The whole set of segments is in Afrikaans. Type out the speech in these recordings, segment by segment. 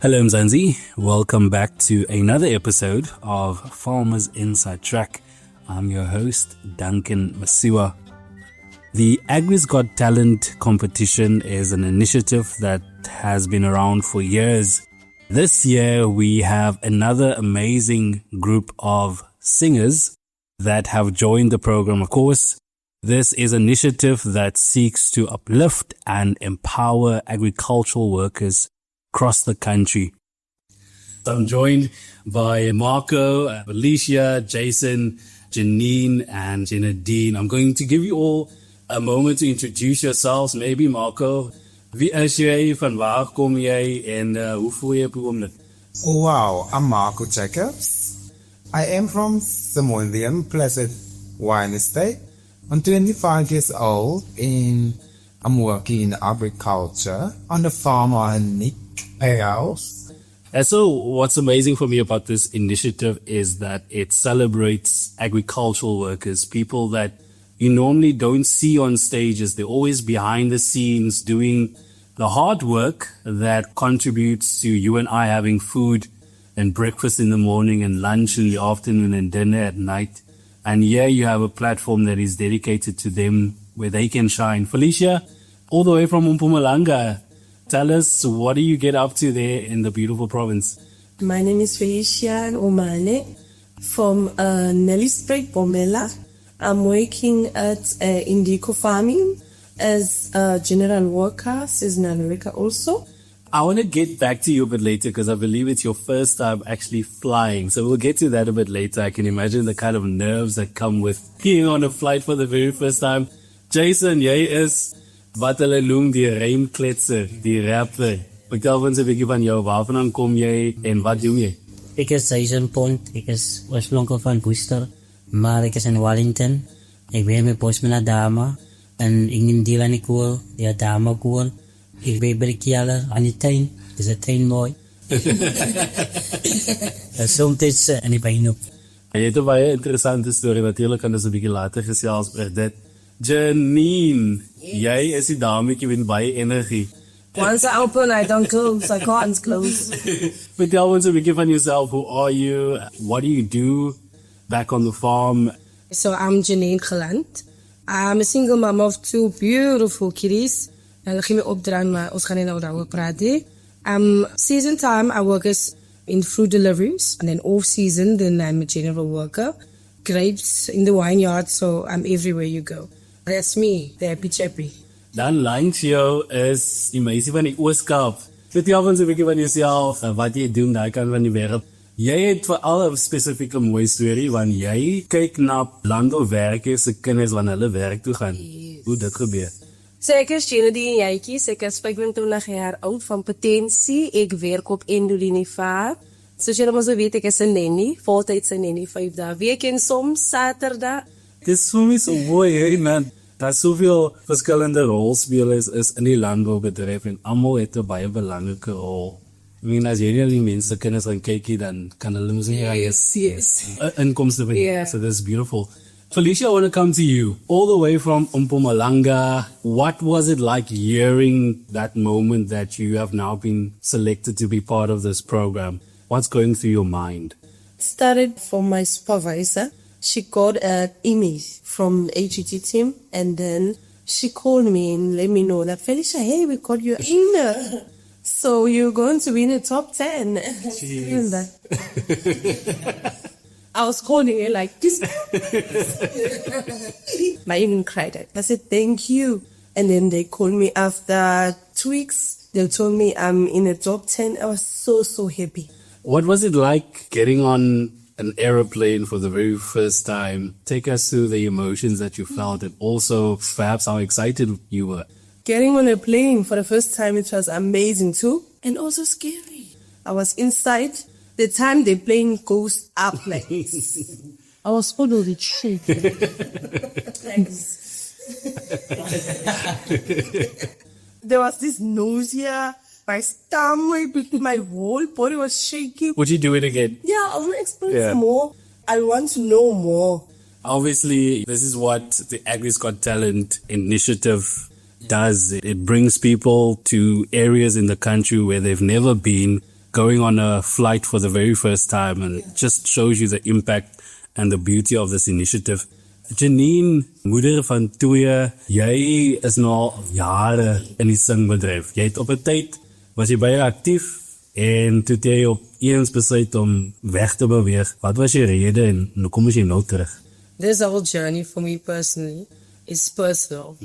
Hello Mzansi, welcome back to another episode of Farmers Inside Track. I'm your host, Duncan Masiwa. The Agri's Got Talent competition is an initiative that has been around for years. This year we have another amazing group of singers that have joined the program. Of course, this is an initiative that seeks to uplift and empower agricultural workers across the country. I'm joined by Marco, Alicia, Jason, Janine, and Janadine. I'm going to give you all a moment to introduce yourselves. Maybe Marco, wie is jy, van waar kom jy en hoe voel jy op die oomblik? Wow, I'm Marco Jacobs. I am from Simonian Pleasant Wine Estate. I'm 25 years old and I'm working in agriculture on the farm on Nick House. And so what's amazing for me about this initiative is that it celebrates agricultural workers, people that you normally don't see on stages. They're always behind the scenes doing the hard work that contributes to you and I having food and breakfast in the morning and lunch in the afternoon and dinner at night. And here you have a platform that is dedicated to them where they can shine. Felicia, all the way from Mpumalanga, tell us, what do you get up to there in the beautiful province? My name is Felicia Omane from Nellyspruit, Bomela. I'm working at Indigo Farming as a general worker, seasonal worker also. I want to get back to you a bit later because I believe it's your first time actually flying. So we'll get to that a bit later. I can imagine the kind of nerves that come with being on a flight for the very first time. Jason, jy is wat hulle noem die rijmkletser, die rapper. Vertel ons 'n bietjie van jou. Waarvandaan kom jy en wat doen jy? Ik is Jason Pont. Ik is oorspronkelijk van Worcester, maar ik is in Wellington. Ik ben met Bosmana Dama en ik neem deel aan die koor, die Dama koor. Ik ben bij de kialer aan die tuin. Het is een tuin mooi. Soms en ik ben op. Jy het 'n baie interessante storie. Natuurlik kan ons 'n bietjie later gesels oor dit. Janine, jy is die dametjie met baie energie. Once I open, I don't close. I can't close. Vertel ons 'n bietjie van yourself. Who are you? What do you do back on the farm? So I'm Janine Geland. I'm a single mom of two beautiful kitties. Hulle gee my opdraand, maar ons gaan nie nou daaroor praat nie. Season time, I work as in fruit deliveries. And then off season, then I'm a general worker. Grapes in the vineyard, so I'm everywhere you go. That's me, the happy chappy. Dan langs jou is die meisie van die Ooskaap. Vertel ons 'n bietjie van jouself, wat jy doen daai kant van die wêreld. Jy het veral 'n spesifieke mooi storie want jy kyk na landbouwerkers se kinders wanneer hulle werk toe gaan. Yes. Hoe dit gebeur. So ek is Janadine Jytjies, ek is 25 jaar oud van potensie, ek werk op Endolini Farm. Soos julle mos weet, ek is 'n nanny, voltydse nanny, 5 dae week en soms Saterdag. Dit is vir my so mooi, hè, man. Daar soveel verskillende rolspelers is in die landboubedryf en almal het 'n baie belangrike rol. I mean, as jy die mense kinders gaan kykie, dan kan hulle mos nie Yes. inkomste bring. Yeah. So that's beautiful. Felicia, I want to come to you. All the way from Mpumalanga, what was it like hearing that moment that you have now been selected to be part of this program? What's going through your mind? Started from my supervisor. She got an email from AGT team and then she called me and let me know that, Felicia, hey, we got your email. So you're going to be in the top 10. I was calling her like this. I even cried. I said, thank you. And then they called me after 2 weeks. They told me I'm in the top 10. I was so happy. What was it like getting on an aeroplane for the very first time? Take us through the emotions that you felt and also perhaps how excited you were. Getting on a plane for the first time, it was amazing too. And also scary. I was inside. The time the plane goes up like this. I was totally shaking. There was this nausea. My stomach, my whole body was shaking. Would you do it again? Yeah, I want to experience more. I want to know more. Obviously, this is what the Agri's Got Talent initiative does. It brings people to areas in the country where they've never been going on a flight for the very first time, and it just shows you the impact and the beauty of this initiative. Janine, moeder van 2, jy is nou al jare in die singbedryf. Jy het op 'n tyd, was jy baie aktief en toe het jy op eens besluit om weg te beweeg. Wat was die rede en hoe kom jy nou terug? This whole journey for me personally is personal.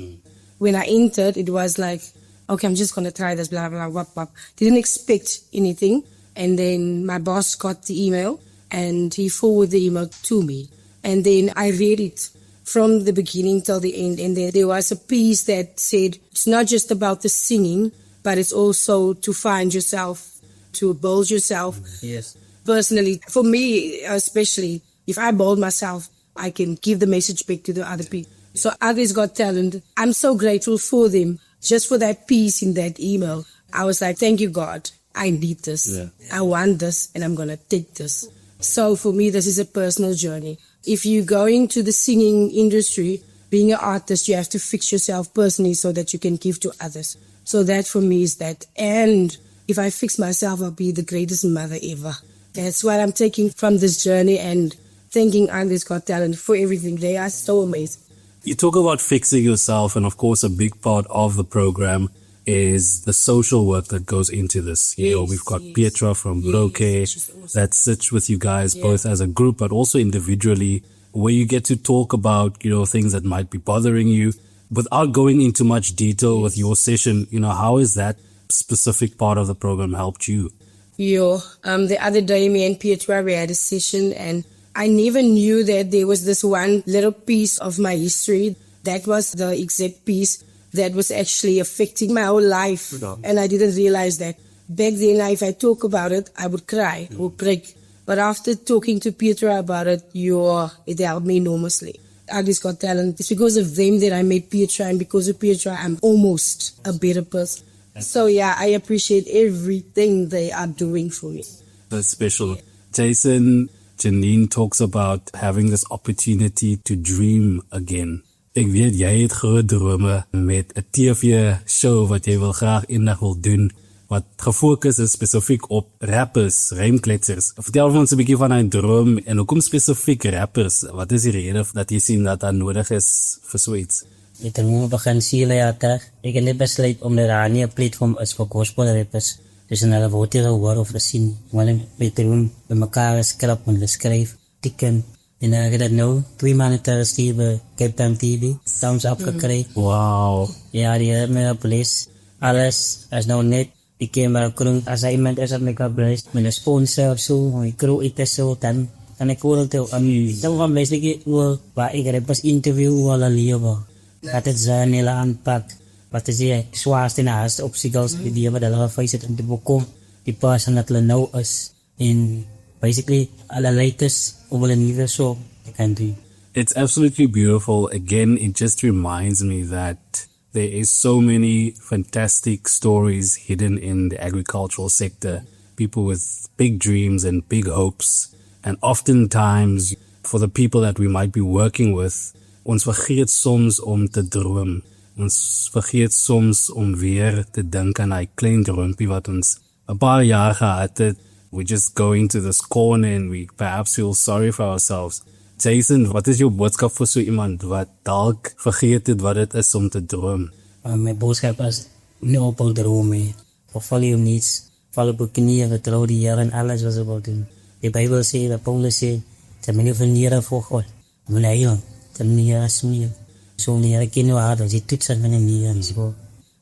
When I entered, it was like, okay, I'm just going to try this, blah, blah, blah, blah. Didn't expect anything. And then my boss got the email and he forwarded the email to me. And then I read it from the beginning till the end. And there was a piece that said, it's not just about the singing, but it's also to find yourself, to build yourself. Yes. Personally, for me especially, if I build myself, I can give the message back to the other people. So Agri's Got Talent, I'm so grateful for them, just for that piece in that email. I was like, thank you, God. I need this. Yeah. I want this, and I'm going to take this. So for me, this is a personal journey. If you go into the singing industry, being an artist, you have to fix yourself personally so that you can give to others. So that for me is that. And if I fix myself, I'll be the greatest mother ever. That's what I'm taking from this journey, and thanking Agri's Got Talent for everything. They are so amazing. You talk about fixing yourself, and of course a big part of the program is the social work that goes into this. You know, we've got Pietra from Broke that sits with you guys both as a group but also individually, where you get to talk about, you know, things that might be bothering you without going into much detail with your session. You know, how has that specific part of the program helped you? The other day, me and Pietra, we had a session, and I never knew that there was this one little piece of my history. That was the exact piece that was actually affecting my whole life. And I didn't realize that. Back then, if I talk about it, I would cry, I would break. But after talking to Pietra about it, it helped me enormously. Agri's Got Talent. It's because of them that I met Pietra, and because of Pietra, I'm almost a better person. So yeah, I appreciate everything they are doing for me. That's special. Jason, Janine talks about having this opportunity to dream again. Ek weet jy het groot drome met 'n TV-show wat jy wil graag eendag wil doen, wat gefokus is spesifiek op rappers, rymkletsers. Vertel ons 'n bietjie van daai droom en hoekom spesifiek rappers? Wat is die rede dat jy sien dat daar nodig is vir so iets? Die droom begin 7 jaar terug. Ek het net besluit omdat daar nie 'n platform is vir gospel rappers. Dus en hulle word hier gehoor of gezien. Hulle met droom bij elkaar geskrap en hulle skryf, tikken. En ek het dat nou 2 maanden terug hier bij Cape Town TV, thumbs up gekry. Wow. Ja, die het my op les. Alles is nou net die camera kroon. As hy iemand is op my kan bless, met een sponsor of so, my crew het is so, dan kan ek oor te, dan gaan bless ek oor, waar ek rappers interview oor hulle lewe. Dat het zijn hele aanpak. Wat is die zwaarste en haast obstacles die wat hulle gefeest het om te bekom, die person dat hulle nou is. En basically, alle leiders om hulle nieuwe so te kan doen. It's absolutely beautiful. Again, it just reminds me that there is so many fantastic stories hidden in the agricultural sector. People with big dreams and big hopes. And oftentimes, for the people that we might be working with, ons vergeet soms om te droom. Ons vergeet soms om weer te dink aan die klein droompie wat ons 'n paar jaar gehad het. We just go into this corner and we perhaps feel sorry for ourselves. Jason, wat is jou boodskap vir so iemand wat dalk vergeet het wat dit is om te droom? My boodskap is, nie ophou droom nie. Verval jou niets, val op jou knieën, vertrouw die Here in alles wat jy wil doen. Die Bijbel sê, dat Paulus sê, te meneer van Here voor God, wil hy jou, te meneer smeer. So die Here ken jou hart, as jy toets het met die Here, en so,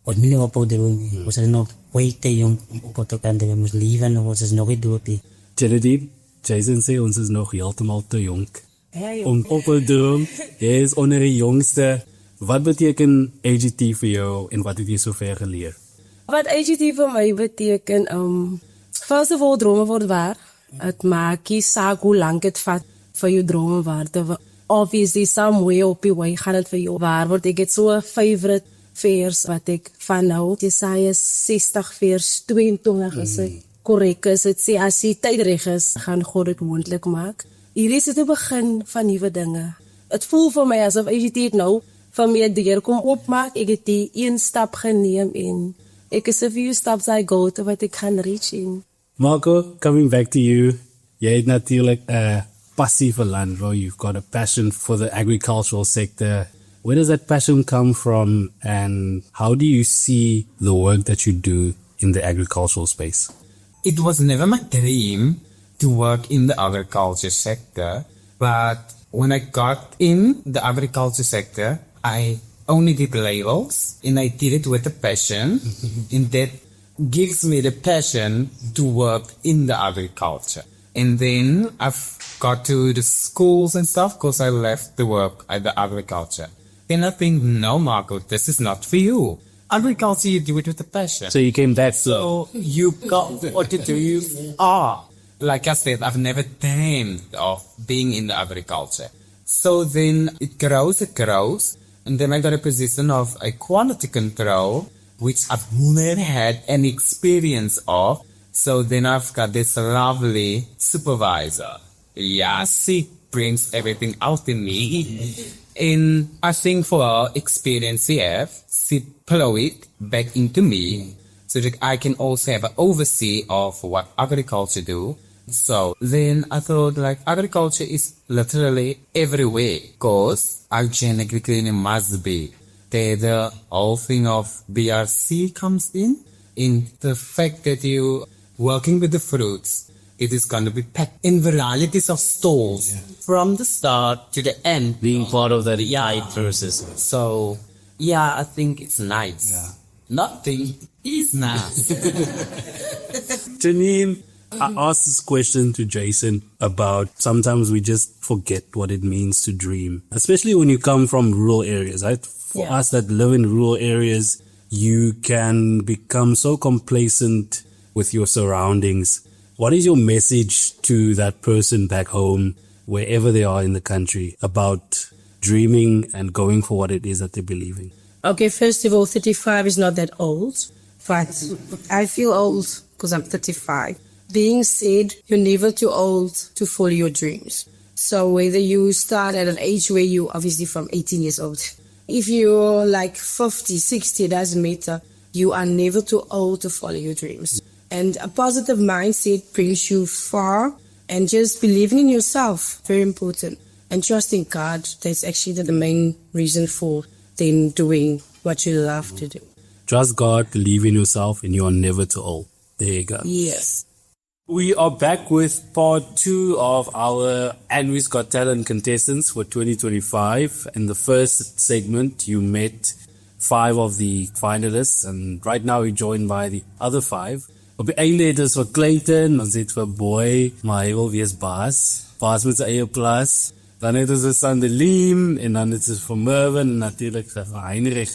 wat nie ophou droom nie. Ons is nog way te jong om op te kan doen, ons leven, ons is nog nie dood nie. Geraldine, Jason sê ons is nog heeltemal te jong om op te droom. Jy is onder die jongste. Wat beteken AGT vir jou en wat het jy sover geleer? Wat AGT vir my beteken, first of all, drome word waar. Het maak nie saak hoe lang het vat vir jou drome waar te word. Obviously, somewhere op die way gaan het vir jou waar word. Ek het so 'n favorite vers wat ek van nou, Jesaja 60 vers 22 is het korrek is. Het sê, as die tyd reg is, gaan God het moontlik maak. Hier is het die begin van nuwe dinge. Het voel vir my asof AGT het nou van my deur kom opmaak. Ek het die 1 stap geneem en ek is a few steps I go to wat ek gaan reach in. Marco, coming back to you. Jy het natuurlijk passie vir land, bro. You've got a passion for the agricultural sector. Where does that passion come from, and how do you see the work that you do in the agricultural space? It was never my dream to work in the agriculture sector, but when I got in the agriculture sector, I only did labels and I did it with a passion, and that gives me the passion to work in the agriculture. And then I've got to the schools and stuff because I left the work at the agriculture. Then I think, no, Marco, this is not for you. Agriculture, you do it with a passion. So you came back. So you got what to do. You are. Like I said, I've never dreamed of being in the agriculture. So then it grows. And then I got a position of a quality control, which I've never had any experience of. So then I've got this lovely supervisor. Yeah, she brings everything out in me. And I think for her experience she plow it back into me so that I can also have an oversee of what agriculture do. So then I thought like agriculture is literally everywhere because organic cleaning must be. There the whole thing of BRC comes in the fact that you working with the fruits. It is going to be packed in varieties of stalls from the start to the end. Being part of that process. So, yeah, I think it's nice. Yeah. Nothing is nice. Janine, I asked this question to Jason about sometimes we just forget what it means to dream, especially when you come from rural areas, right? For us that live in rural areas, you can become so complacent with your surroundings. What is your message to that person back home, wherever they are in the country, about dreaming and going for what it is that they believe in? Okay, first of all, 35 is not that old, but I feel old because I'm 35. Being said, you're never too old to follow your dreams. So whether you start at an age where you obviously from 18 years old, if you're like 50, 60, it doesn't matter. You are never too old to follow your dreams. And a positive mindset brings you far, and just believing in yourself, very important. And trusting God, that's actually the main reason for then doing what you love to do. Trust God, believe in yourself, and you are never too old. There you go. Yes. We are back with part 2 of our Agri's Got Talent contestants for 2025. In the first segment, you met 5 of the finalists, and right now we're joined by the other 5. Op die einde het ons vir Clayton, ons het vir Boy, maar hy wil wees baas met sy eie plaas. Dan het ons vir Sandeline, en dan het ons vir Mervin, en natuurlijk vir Heinrich.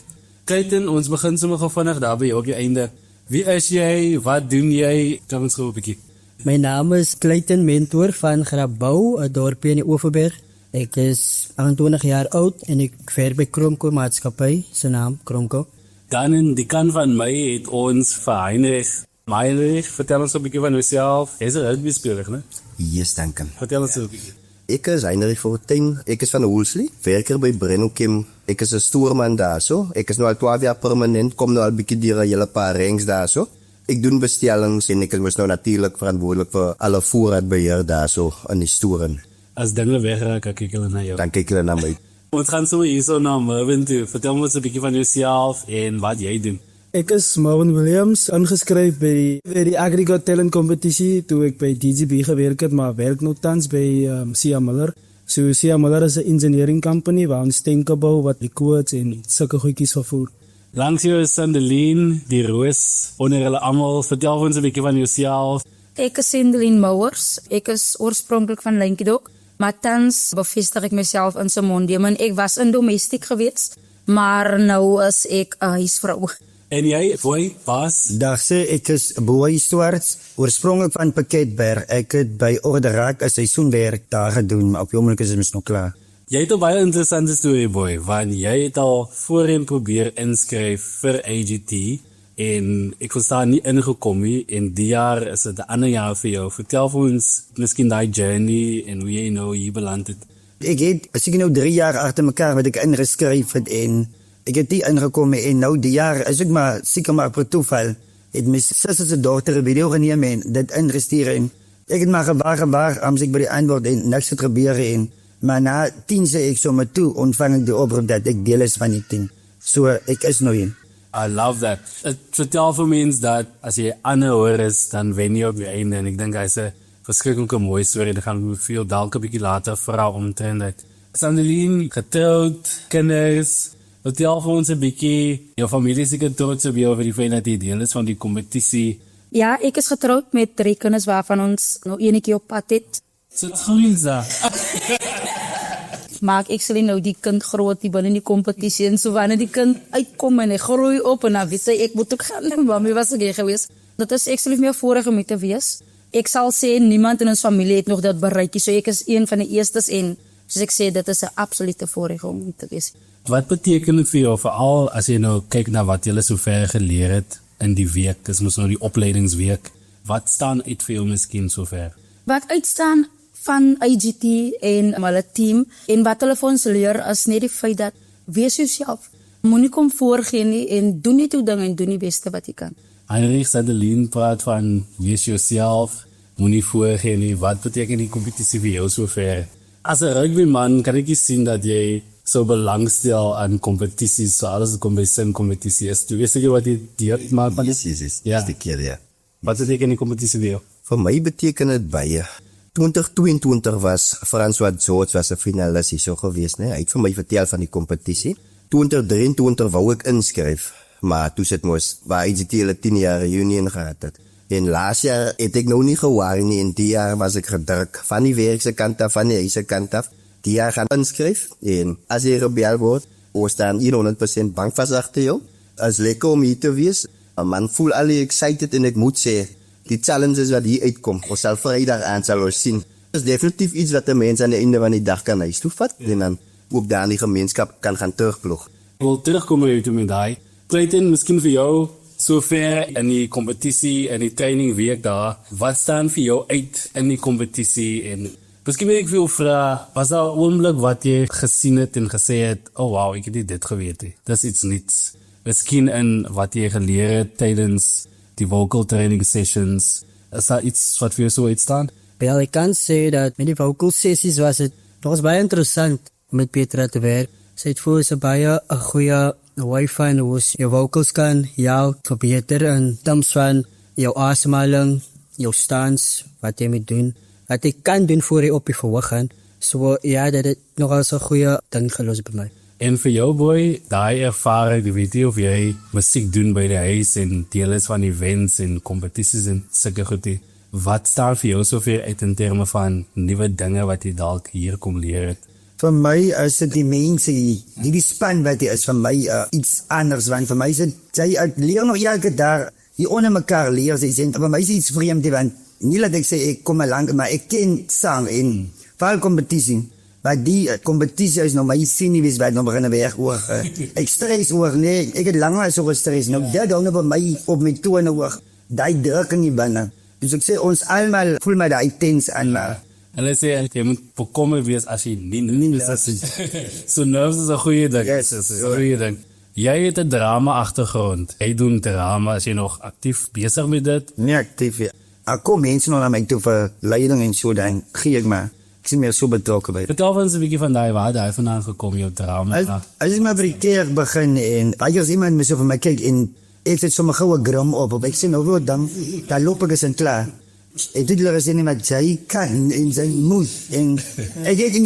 Clayton, ons begin sommer gou vinnig daar by jou op die einde. Wie is jy? Wat doen jy? Kom ons gou 'n bietjie. My naam is Clayton Mentor van Grabouw, 'n dorpie in die Oeverberg. Ek is 28 jaar oud en ek werk by Kromko Maatskappy, se naam Kromko. Dan in die kant van my het ons vir Heinrich. Heinrich, vertel ons 'n bietjie van jouself. Jy's 'n rugbyspeler, né? Yes, dankie. Vertel ons 'n bietjie. Ek is Heinrich Fortuin. Ek is van Woolsley, werker by Brennokim. Ek is 'n stoorman daarso. Ek is nou al 12 jaar permanent, kom nou al bietjie deur 'n hele paar ranks daarso. Ek doen bestellings en ek is nou natuurlik verantwoordelik vir alle voorraadbeheer daarso in die storen. As dinge wegraak, kyk hulle na jou. Dan kyk hulle na my. Ons gaan sommer hierso na Mervin toe. Vertel ons 'n bietjie van jouself en wat jy doen. Ek is Marvin Williams, ingeskryf by die Agri Got Talent competisie toe ek by DGB gewerk het, maar werk nou tans by Sia Miller. So Sia Miller is 'n engineering company waar ons tanke bou wat liquids en sulke goedjies vervoer. Langs jou is Sandeline, die roos onder hulle almal. Vertel ons 'n bietjie van jouself. Ek is Sandeline Mouwers. Ek is oorspronklik van Lentjie-Dok, maar tans bevestig ek myself in Simondium. Ek was in domestiek gewees, maar nou is ek 'n huisvrou. En jy, Boy, baas? Dag sê, ek is Boy Swarts, oorspronklik van Pakketberg. Ek het by Orderaak 'n seisoenwerk daar gedoen, maar op die oomblik is dit nog klaar. Jy het 'n baie interessante storie, Boy, want jy het al voorheen probeer inskryf vir AGT en ek verstaan nie ingekom nie en die jaar is dit 'n ander jaar vir jou. Vertel vir ons miskien daai journey en hoe jy nou hier beland het. Ek het seker nou 3 jaar agter mekaar wat ek ingeskryf het en ek het nie ingekom en nou die jaar is ek maar seker maar per toeval het my sussie se dogter 'n video geneem en dit ingestuur en ek het maar gewaar, as ek by die antwoord en niks het gebeur en maar na 10 sê ek sommer toe ontvang ek die oproep dat ek deel is van die ding. So ek is nou in. I love that. It vertel vir mens dat as jy ander hoor is, dan wen jy op die einde. En ek dink hy is 'n verskriklike mooi storie. Dan gaan we veel dalk 'n bietjie later vra omtrent dit. Sandeline, getroud, kinders. Vertel vir ons 'n bietjie, jou familie is seker trots op jou vir die feit dat jy deel is van die kompetisie. Ja, ek is getroud met 3 kinders waarvan ons nou enetjie op pad het. So het groeins daar. Maak ek sal nou die kind groot die binne die kompetisie en so wanneer die kind uitkom en hy groei op en dan weet hy ek moet ook gaan en mami was ek gewees. Dat is ek sal meer voorreg om te wees. Ek sal sê niemand in ons familie het nog dat bereik nie, so ek is een van die eerstes en soos ek sê dit is 'n absolute voorreg om te wees. Wat beteken dit vir jou, veral as jy nou kyk na wat jy sover geleer het in die week, dis mos nou die opleidingsweek. Wat staan uit vir jou miskien sover? Wat uitstaan van IGT en hulle team en wat hulle vir ons leer is net die feit dat wees jouself. Moenie kom voorgee nie en doen net jou ding en doen die beste wat jy kan. Heinrich Sandeline praat van wees jouself, moenie voorgee nie. Wat beteken die kompetisie vir jou sover? As 'n rugbyman kan ek nie sien dat jy so belangstel aan kompetisies, so alles kom by sin kompetisie is. Jy weet seker wat jy deel maak van Is Ja. die keer, ja. Wat beteken die kompetisie vir jou? Vir my beteken dit baie. 2022 was François George was 'n finalis hier so gewees, né? Hy het vir my vertel van die kompetisie. 2023 wou ek inskryf, maar toe sit mos waar IGT hulle 10 jaar reunion gehad het. En laas jaar het ek nou nie gewaar nie en die jaar was ek gedruk van die werk se kant af, van die huis se kant af. Die jaar gaan inskryf en as jy gebel word, ons staan 100% bankvas agter jou. As lekker om hier te wees. 'n Man voel al excited en ek moet sê, die challenges wat hier uitkom, ons sal Vrydag aan sal ons sien. Dit is definitief iets wat 'n mens aan die einde van die dag kan huis toe vat en dan ook daar in die gemeenskap kan gaan terugploeg. Ek wil terugkom by jou toe met daai. Clayton, miskien vir jou, sover in die kompetisie en die trainingweek daar, wat staan vir jou uit in die kompetisie en miskien wil ek vir jou vra, was daar 'n oomblik wat jy gesien het en gesê het, oh wow, ek het nie dit geweet nie. Dis iets niets. Miskien in wat jy geleer het tydens die vocal training sessions. Is daar iets wat vir jou so uitstaan? Wel, ek kan sê dat met die vocal sessies was baie interessant om met Petra te werk. Sy het voor sy baie 'n goeie wifi en hoe jou vocals kan jou verbeter in terms van jou asemhaling, jou stance, wat jy moet doen. Wat ek kan doen voor jy op die verhoog gaan. So ja, dat het nogal so 'n goeie ding gelos by my. En vir jou boy, daai ervaring, die weet jy of jy musiek doen by die huis en deel is van events en kompetisies en sulke goedie. Wat staan vir jou sover uit in terme van nuwe dinge wat jy dalk hier kom leer het? Vir my is dit die mense, die span wat is vir my iets anders, want vir my is dit, sy leer nog elke dag, die onder mekaar leer, sy sê, vir my is iets vreemd, want nie dat ek sê, ek kom al lang, maar ek ken sang en val competitie. Maar die competitie is nou my sinewies wat nou beginnen weg oor. Ek stress oor, nee, ek het langer so gestress. Nou dit hou nou by my op my tone oor. Die druk in die binne. Dus ek sê ons almal voel my die tens aan maar. Hulle sê jy moet bekommerd wees as jy nie so nerves is 'n goeie ding. Yes, Is 'n goeie ding. Jy het 'n drama agtergrond. Jy doen drama, as jy nog aktief besig met dit? Nee, aktief. Ja. Ek kom mense nog na my toe vir leiding en so dan gee ek maar. Ek sien meer so betrokke by. Vertel ons 'n bietjie van waar daai vandaan gekom, jou drama. As ek maar by die kerk begin en baie as iemand my so van my kyk en ek het sommer goue gram op ek sê nou wat dan loop ek is en klaar. Ek het hulle gesê nie maar jy kan en jy moet en ek het in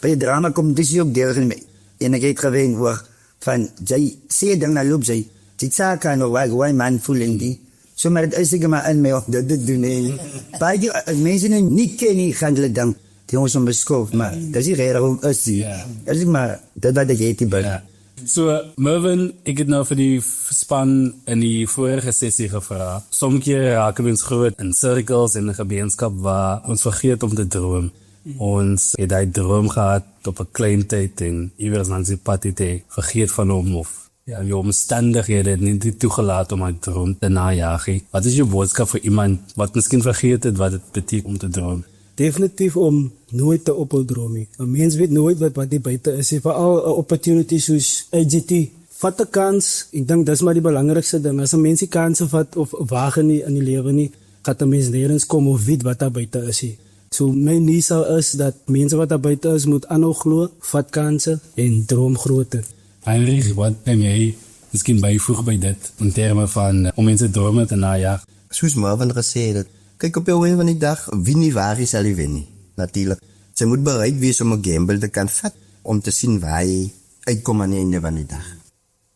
by die drama kompetisie ook deel geneem en ek het gewen hoor van jy sê dan na loop jy sê kan nou waar man voel en die so maar dit is ek maar in my op dit doen en baie mense nie ken nie gaan hulle dan die ons om beskoof maar dis die rede ook is die is maar dit wat ek het die binne. So, Mervin, ek het nou vir die span in die vorige sessie gevra. Sommige keer raak ons groot in cirkels en 'n gemeenskap waar ons vergeet om te droom. Ons het daai droom gehad op 'n klein tyd en iewers langs die pad het vergeet van hom of jou omstandighede het nie toegelaat om 'n droom te najag. Wat is jou boodskap vir iemand wat miskien vergeet het wat dit beteken om te droom? Definitief om nooit te ophou droom nie. 'n Mens weet nooit wat die buite is. Veral 'n opportunity soos IGT vat 'n kans. Ek dink dis maar die belangrikste ding. As 'n mens die kanse vat of waag in die lewe nie, gaan 'n mens nêrens kom of weet wat daar buite is nie. So my nie sal is dat mense wat daar buite is moet aanhou glo, vat kanse en droom groter. Heinrich, wat ben jy miskien byvoeg by dit in terme van om mense drome te najag? Soos Marvin gesê het, kyk op jou einde van die dag, wie nie waar is, sal jy wen nie. Natuurlijk. Sy moet bereid wees om 'n gamble te kan vat, om te sien waar jy uitkom aan die einde van die dag.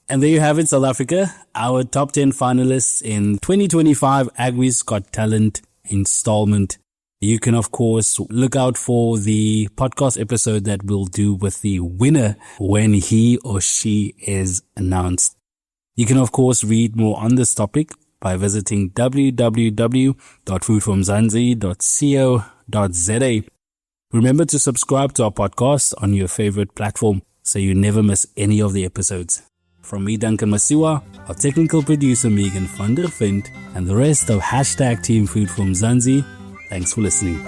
And there you have it, South Africa, our top 10 finalists in 2025 Agri's Got Talent installment. You can, of course, look out for the podcast episode that we'll do with the winner when he or she is announced. You can, of course, read more on this topic by visiting www.foodfromzanzi.co.za. Remember to subscribe to our podcast on your favorite platform so you never miss any of the episodes. From me, Duncan Masiwa, our technical producer, Megan van der Vint, and the rest of #Team Food from Zanzi, thanks for listening.